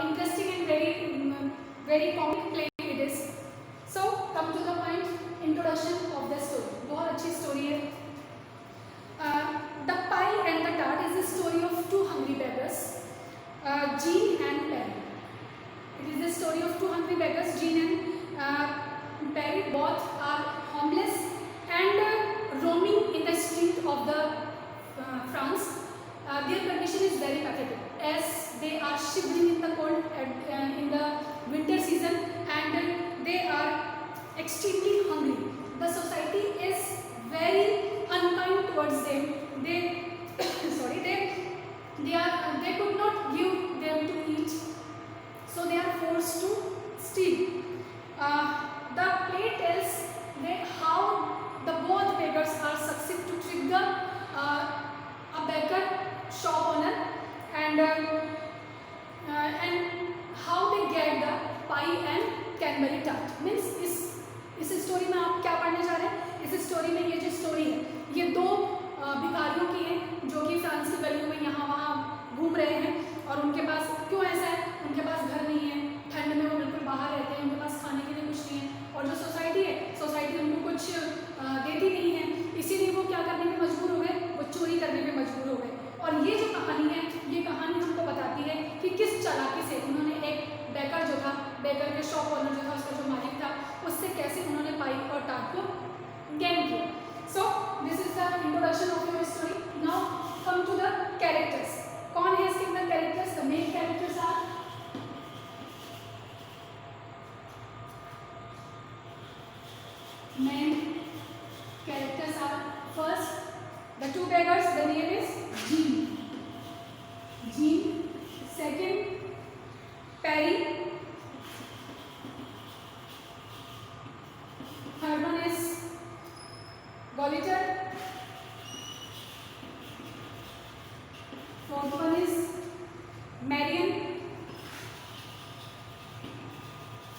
interesting and very comic play it is. So come to the point, introduction of the story. बहुत अच्छी story है. The Pie and the Tart is the story of two hungry beggars, Jean and Perry. It is the story of two hungry beggars, Jean and Perry. Both are homeless and roaming in the street of the France. Their condition is very pathetic as they are shivering in the cold in the winter season and they are extremely hungry. The society is very unkind towards them. They they could not give them to eat, so they are forced to steal. The play tells how the both beggars are succeed to trick the a beggar shop owner and how they get the pie and Cadbury tart. Means इस story में आप क्या पढ़ने जा रहे हैं? इस story में ये जो स्टोरी है ये दो भिखारियों की है जो कि फ्रांस की गलियों में यहाँ वहाँ घूम रहे हैं और उनके पास क्यों ऐसा है, उनके पास घर नहीं है, ठंड में वो बिल्कुल बाहर रहते हैं, उनके पास खाने के लिए कुछ नहीं है और जो सोसाइटी है सोसाइटी उनको कुछ देती नहीं है, इसीलिए वो क्या करने पे मजबूर हो गए, वो चोरी करने पे मजबूर हो गए. और ये जो कहानी है ये कहानी हमको बताती है कि किस चालाकी से उन्होंने एक बेकर जो था, बेकर के शॉप ओनर जो था, उसका जो मालिक था, उससे कैसे उन्होंने पाई और टाट को गेन किया. So this is the introduction of your story. Now come to the characters. कौन है इसके अंदर characters? The main characters are main characters are first the two beggars. The name is Jean. Second, Perry. Third one is Goliath. Fourth one is Marian.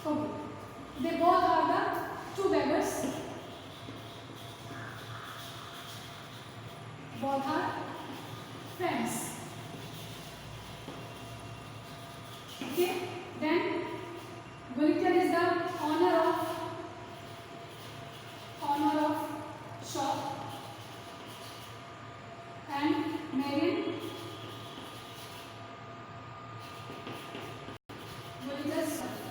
Okay, they both are the two beggars. Both are friends. Okay, then Goliath is the owner of shop and Marian Goliath's wife.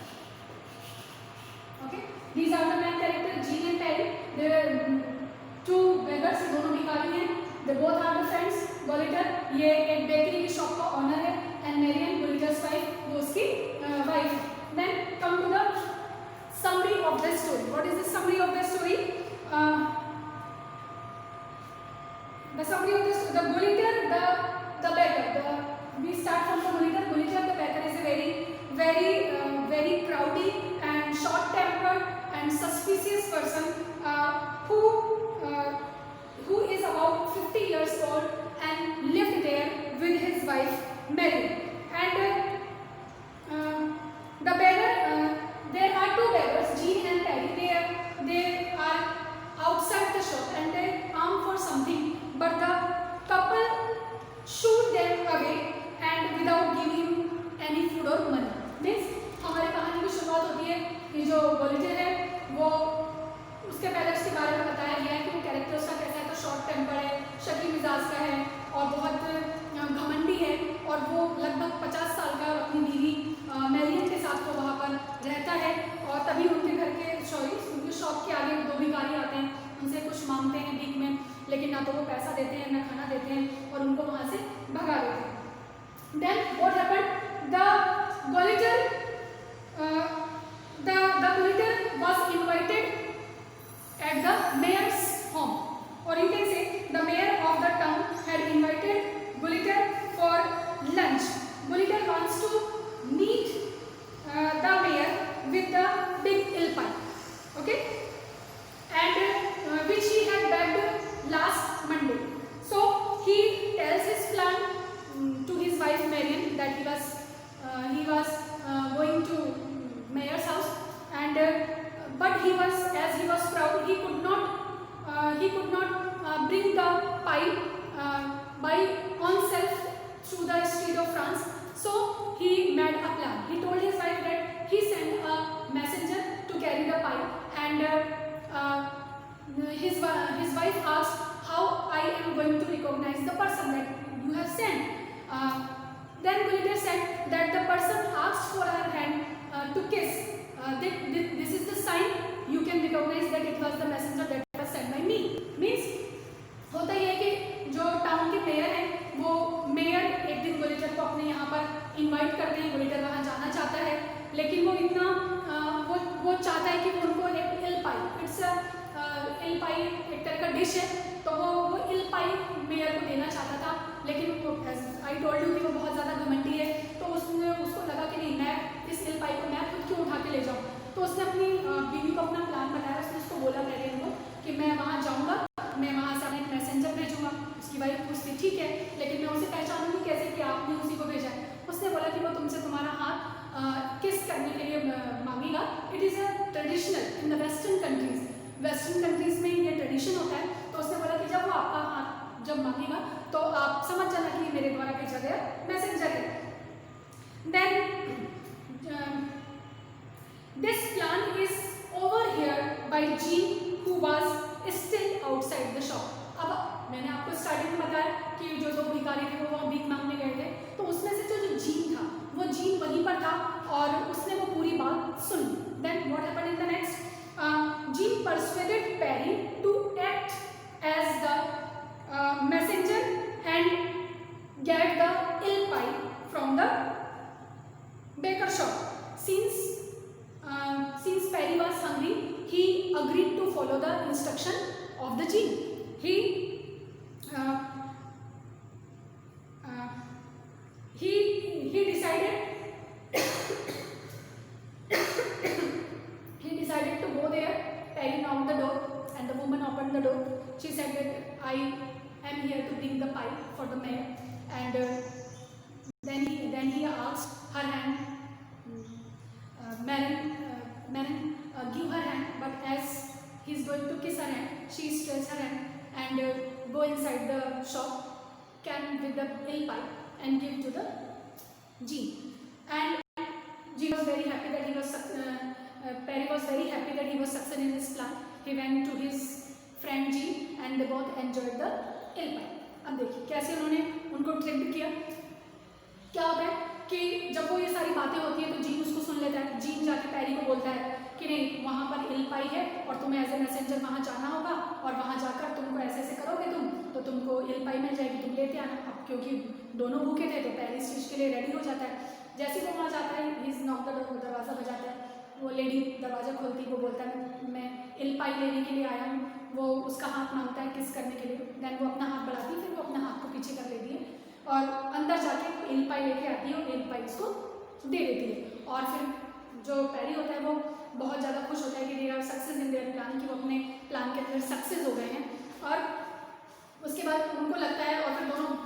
Okay, these are the main characters, Jean and Perry. They are two beggars, दोनों भिखारी हैं. They both are the friends. Goliath ये एक bakery की shop का owner है and Marian Goliath's wife वो उसकी वाइफ है. Then come to the summary of the story. What is the summary of the story? The summary of this, the Goliath, the beggar. We start from the Goliath. Goliath the beggar is a very crowdy and short-tempered and suspicious person who is about 50 years old and lived there with his wife Mary. And the beggar, there are two beggars, Jean and Perry. They are outside the shop and they arm for something, but the couple shoot them away and without giving any food or money. Means हमारी कहानी की शुरुआत होती है कि जो गॉलिटर है वो उसके पहले उसके बारे में बताया गया है कि वो कैरेक्टर उसका कैसा है. तो शॉर्ट टेम्पर है, शकी मिजाज का है और बहुत घमंडी है और वो लगभग 50 साल का और अपनी बीवी मैरियन के साथ वो वहाँ पर रहता है. और तभी उनके घर के उनके शॉप के आगे दो भिखारी आते हैं, उनसे कुछ मांगते हैं भीख में, लेकिन ना तो वो पैसा देते हैं ना खाना देते हैं और उनको वहाँ से भगा देते हैं. Then what happened? The Goliath was invited at the mayor's home, or you can say the mayor of the town had invited Goliath for lunch. Goliath wants to meet the mayor with the big eel pie, okay, and which he had begged last Monday. So he tells his plan to his wife Marian that he was going to mayor's house, and but he was proud, he could not bring the pie by own self through the street of France. So he made a plan. He told his wife that he sent a messenger to carry the pie, and his wife asked how I am going to recognize the person that you have sent. Then Gulliver said that the person asked for her hand to kiss. This is the sign you can recognize that it was the messenger that was sent by me. Means होता ही है कि जो town के mayor हैं वो mayor एक दिन गुलिटर को अपने यहाँ पर इनवाइट करते हैं, गुलिटर वहाँ जाना चाहता है, लेकिन वो इतना वो चाहता है कि वो उनको एक इल पाई, इट्स इल पाई एक तरह का डिश है, तो वो इल पाई मेयर को देना चाहता था, लेकिन वो आई टोल्ड यू कि वो बहुत ज़्यादा घमंडी है, तो उसको लगा कि नहीं, मैं इस इल पाई को मैं खुद क्यों उठा के ले जाऊँ, तो उसने अपनी बीवी को अपना प्लान बताया, उसने उसको बोला मेरे को कि मैं वहाँ जाऊँगा, मैं वहाँ से एक मैसेंजर भेजूंगा। उसकी वाइफ पूछती ठीक है, लेकिन मैं उसे पहचानूंगी कैसे कि आपने उसी को भेजा है। उसने बोला कि वो तुमसे तुम्हारा हाथ किस करने के लिए मांगेगा। It is a traditional in the western countries में ये ट्रेडिशन होता है। तो उसने बोला कि जब वो आपका हाथ जब मांगेगा तो आप समझ जाना कि मेरे द्वारा भेजा गया मैसेंजर है। Then this plan is over here by Jean who was still outside the shop. अब मैंने आपको स्टार्टिंग में बताया कि जो दो भिखारी थे वो भीख मांगने गए थे, तो उसमें से जो जीन था वो जीन वहीं पर था और उसने वो पूरी बात सुनी। Then what happened in the next? Jean persuaded Perry to act as the messenger and get the ill pie from the baker shop. Since Perry was hungry, he agreed to follow the instruction of the Jean. He decided he decided to go there. Perry knocked the door, and the woman opened the door. She said that I am here to bring the pie for the mayor, and then he asked her hand, Marin, give her hand, but as he's going to kiss her hand, she stretched her hand and go inside the shop, can with the ill pie and give to the Jean. And Jean was very happy that he was Perry was very happy that he was successful in his plan. He went to his friend Jean and they both enjoyed the ill pie. अब देखिए कैसे उन्होंने उनको trick किया। क्या होता है कि जब वो ये सारी बातें होती है तो जीन उसको सुन लेता है। जीन जाके पैरी को बोलता है कि नहीं, वहाँ पर इल पाई है और तुम्हें एज ए मैसेंजर वहाँ जाना होगा और वहाँ जाकर तुमको ऐसे ऐसे करोगे तो तुमको इल पाई मिल जाएगी, तुम लेते आना। अब क्योंकि दोनों भूखे थे तो पैरी इस चीज़ के लिए रेडी हो जाता है। जैसे ही वो वहाँ जाता है, इज नॉक द डोर, दरवाज़ा बजाता है, वो लेडी दरवाज़ा खोलती, वो बोलता है मैं इल पाई लेने के लिए आया हूँ। वो उसका हाथ मांगता है किस करने के लिए। देन वो अपना हाथ बढ़ाती है, फिर वो अपना हाथ को पीछे कर लेती है और अंदर जाके इल पाई लेके आती है और इल पाई उसको दे देती है। और फिर जो पैरी होता है वो बहुत ज़्यादा खुश होता है कि they are success in their plan, कि वो अपने प्लान के अंदर सक्सेस हो गए हैं। और उसके बाद उनको लगता है, और फिर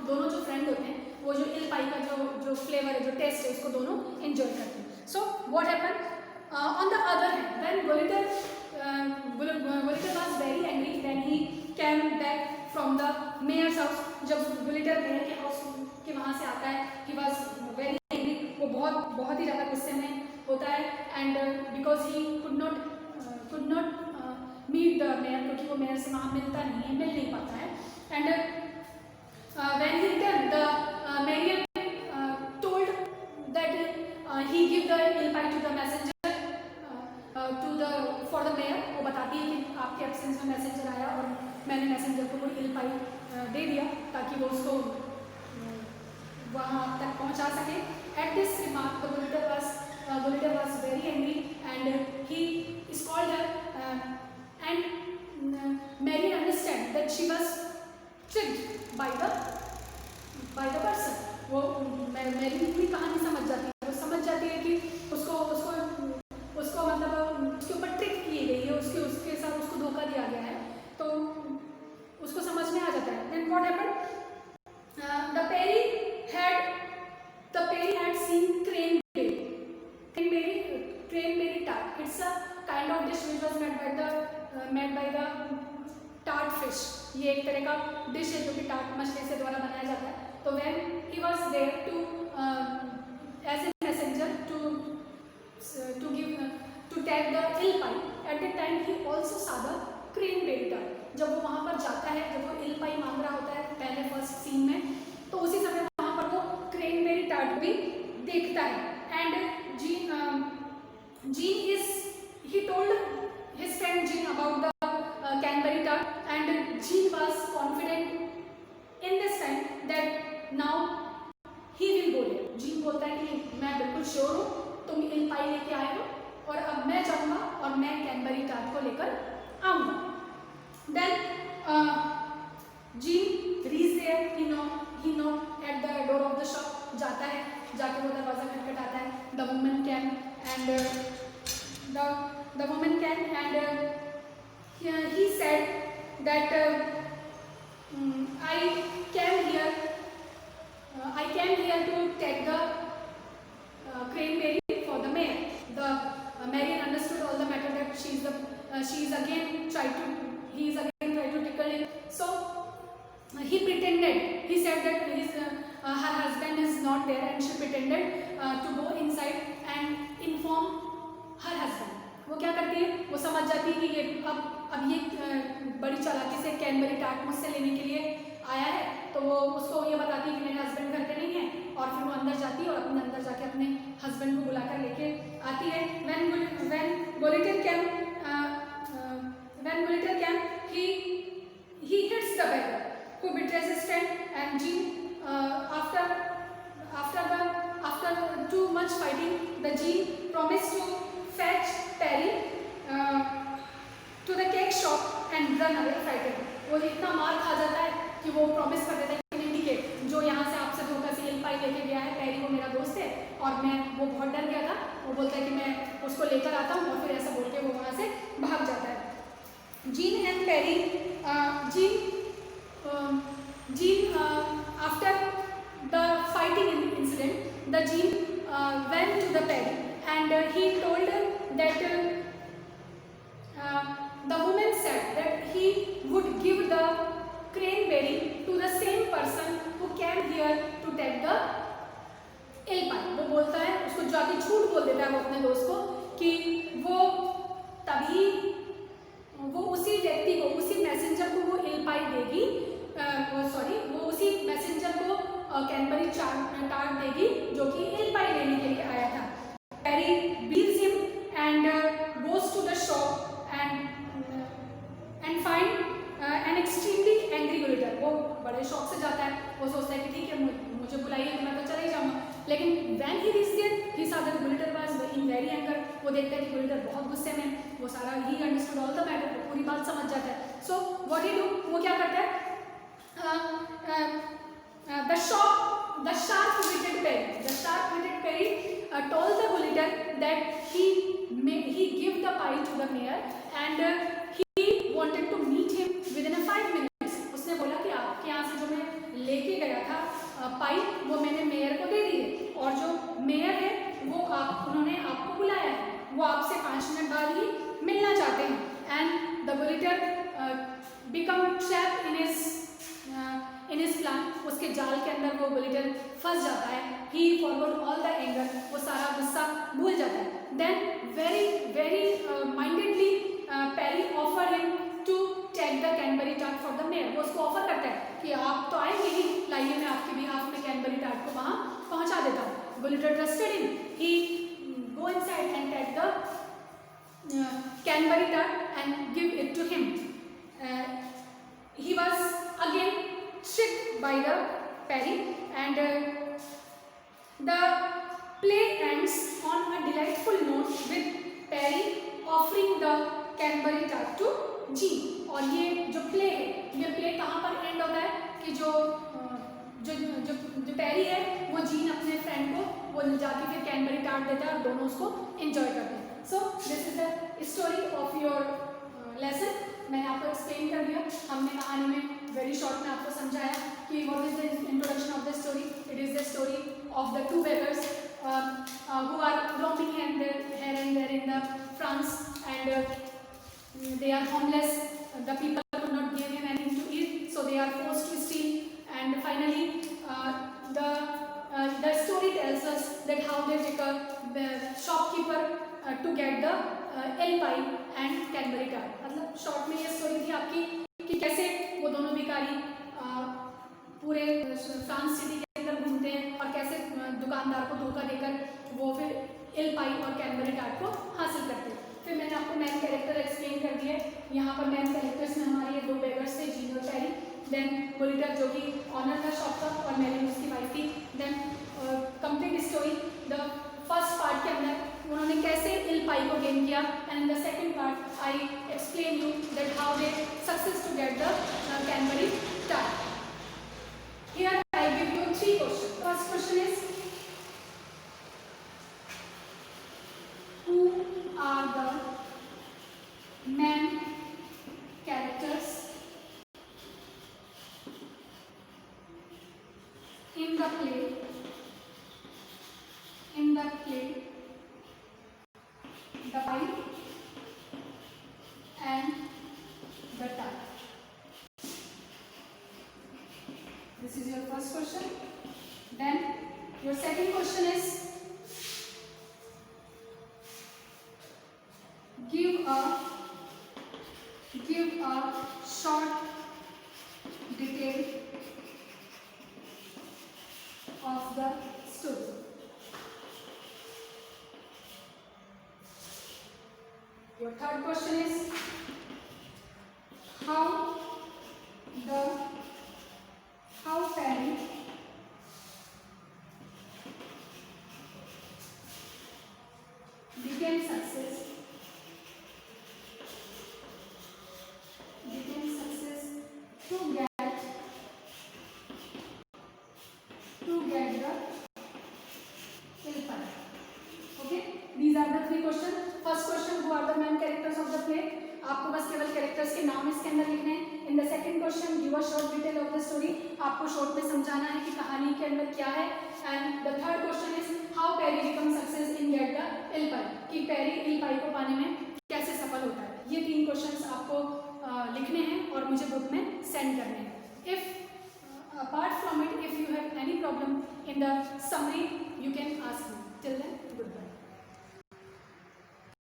दोनों जो फ्रेंड होते हैं वो जो इल पाई का जो फ्लेवर है, जो टेस्ट है, उसको दोनों एंजॉय करते हैं। So what happened on the other hand, when Gulliver was very angry when he came back from the mayor's house. जब गुलिटर मेयर के हाउस के वहाँ से आता है, ही वॉज वेरी एंग्री, वो बहुत ही ज़्यादा गुस्से में होता है। And because he could not meet the mayor, क्योंकि वो मेयर से वहाँ मिल नहीं पाता है। And when he return, the mayor told that he give the eel pie to the messenger for the mayor. वो बताती है कि आपके एब्सेंस में मैसेंजर आया और मैंने मैसेंजर को वो इल पाई दे दिया ताकि वो उसको वहाँ तक पहुँचा सके। At this remark the Gulliver was very angry and he scold her and Mary understand that she was tricked by the person. वो मैरी पूरी कहानी समझ जाती है, वो समझ जाती है कि उसको मतलब उसके ऊपर ट्रिक की गई है, उसके साथ उसको धोखा दिया गया है, तो उसको समझ में आ जाता है। Then what happened, the Perry had seen cranberry tart. It's a kind of dish which was made by the tart fish. ये एक तरह का डिश है जो कि टार्ट मछली से द्वारा बनाया जाता है। तो when he was there to age attack the ill pie. At that time he also saw the cranberry tart. जब वो वहाँ पर जाता है, जब वो ill pie मांग रहा होता है पहले फर्स्ट सीन में, तो उसी समय वहाँ पर वो cranberry tart भी देखता है. And he told his friend Jean about the cranberry tart, and Jean was confident in this time that now he will go there. Jean बोलता है कि मैं बिल्कुल श्योर हूँ, तुम ill pie लेके आए हो और अब मैं जाऊँगा और मैं cranberry tart को लेकर आऊँगा. Then Jean reached there. He knocked at the door of the shop. जाता है, जाके वो दरवाजा खटखटाता है. The woman came and the woman came and he said that I came here to take the cranberry for the mayor. The Marian understood all the matter that he is again trying to tickle him. So he pretended. He said that her husband is not there, and she pretended to go inside and inform her husband. वो क्या करती है, वो समझ जाती है कि ये अब ये बड़ी चालाकी से कैनबरी टार्ट मुझसे लेने के लिए आया है, तो वो उसको ये बताती है कि मेरे हस्बैंड घर पे नहीं है, और फिर वो अंदर जाती है और अपने अंदर जाके अपने हस्बैंड को बुलाकर लेके आती है. When Bullitter came, he hits the beggar who betrays his friend, and Jean after too much fighting, the Jean promised to fetch Perry to the cake shop and run away frightened. वो इतना मार खा जाता है कि वो promise कर देता है कि नहीं, ठीक है, जो यहाँ से आपसे धोखा से ill pie लेके गया है, पेरी वो मेरा दोस्त है और वो बहुत डर गया था. वो बोलता है कि मैं उसको लेकर आता हूँ, और फिर ऐसा बोल के वो वहाँ से भाग जाता है. Jean and Perry, after the fighting incident, the Jean went to the Perry and he told that the woman said that he would give the cranberry to the same person who came here to take the ill pie. वो बोलता है, उसको जाके झूठ बोल देता है वो अपने दोस्त को कि वो उसी व्यक्ति को, उसी मैसेंजर को वो ill pie देगी, वो उसी मैसेंजर को कैनबरी टार्ट देगी जो कि ill pie लेने के लिए आया था. Perry believes him and goes to the shop and find an extremely angry Bullitter. वो बड़े शौक से जाता है, वो सोचता है कि ठीक है, मुझे बुलाइए तो मैं तो चले जाऊँगा. लेकिन when he reached there, he saw that Bullitter was in very anger. वो देखता है कि Bullitter बहुत गुस्से में, वो सारा he understood all the matter, वो पूरी बात समझ जाता है. So what he do, वो क्या करता है, the sharp-witted Perry told the Bullitter that he give the pie to the mayor and he wanted to meet him within 5 minutes. उसने बोला कि आपके यहाँ से जो मैं लेके गया था पाई, वो मैंने मेयर को दे दी है, और जो मेयर है वो उन्होंने आपको बुलाया है, वो आपसे 5 मिनट बाद ही मिलना चाहते हैं. And the Bullitter become trapped in his plan. उसके जाल के अंदर वो Bullitter फंस जाता है. He forgot all the anger, वो सारा गुस्सा भूल जाता है. Then very mindedly Perry offered him to take the Canberry tart for the mayor. वो उसको ऑफर करता है कि आप तो आएंगे ही, लाइए मैं आपके बिहाफ में कैनबरी टार्ट को वहाँ पहुँचा देता हूँ. Bullitter trusted him. He go inside and take the Canberry tart and give it to him. He was again tricked by the Perry, and the play ends on a delightful note with Perry offering the Canberry tart to Jean. और ये जो play है, ये play कहाँ पर and होता है कि जो पेरी है वो जीन अपने फ्रेंड को वो जाके फिर कैनबरी टार्ट देता है और दोनों उसको एंजॉय करते हैं. सो this is the story of your lesson. मैंने आपको एक्सप्लेन कर दिया, हमने कहानी में वेरी शॉर्ट में आपको समझाया कि what is the introduction of the story. It is the story of the 2 beggars who are roaming here and there in the France, and they are homeless. The people could not give him anything to eat, so they are forced to steal, and finally the story tells us that how they take a shopkeeper to get the Alpine and Cadbury tart. मतलब short में ये story थी आपकी कि कैसे वो दोनों भिखारी पूरे फ्रांस सिटी के अंदर घूमते हैं और कैसे दुकानदार को धोखा देकर वो फिर Alpine और Cadbury tart को हासिल करते हैं. फिर मैंने आपको मैन कैरेक्टर एक्सप्लेन कर दिया है. यहाँ पर मैन कैरेक्टर्स में हमारे ये दो बेगर्स थे, जीन और पेरी. देन मोलिटर जो कि ऑनर था शॉप का और मेरी उसकी वाइफ थी. Then complete story the first part के अंदर उन्होंने कैसे Alpine को गेन किया and the second part I explain you that how they success to get the Cadbury tart. Here I give you 3 questions. First question is, who are the main characters in the play The Pipe and the Tart? This is your first question. Then your second question is, give a short detail of the story. Your third question is, how Perry became success to get the Alpine. Okay, these are the 3 questions. First question, who are the main characters of the play? आपको बस केवल characters के नाम इसके अंदर लिखने हैं. In the second question, give a short detail of the story. आपको शॉर्ट में समझाना है कि कहानी के अंदर क्या है. And the third question is, how Perry become success in get the Alpine, कि पेरी Alpine को पाने में कैसे सफल होता है. ये 3 क्वेश्चंस आपको लिखने हैं और मुझे ग्रुप में सेंड करने हैं. If apart from it, if you have any problem in the summary, you can ask me. Till then,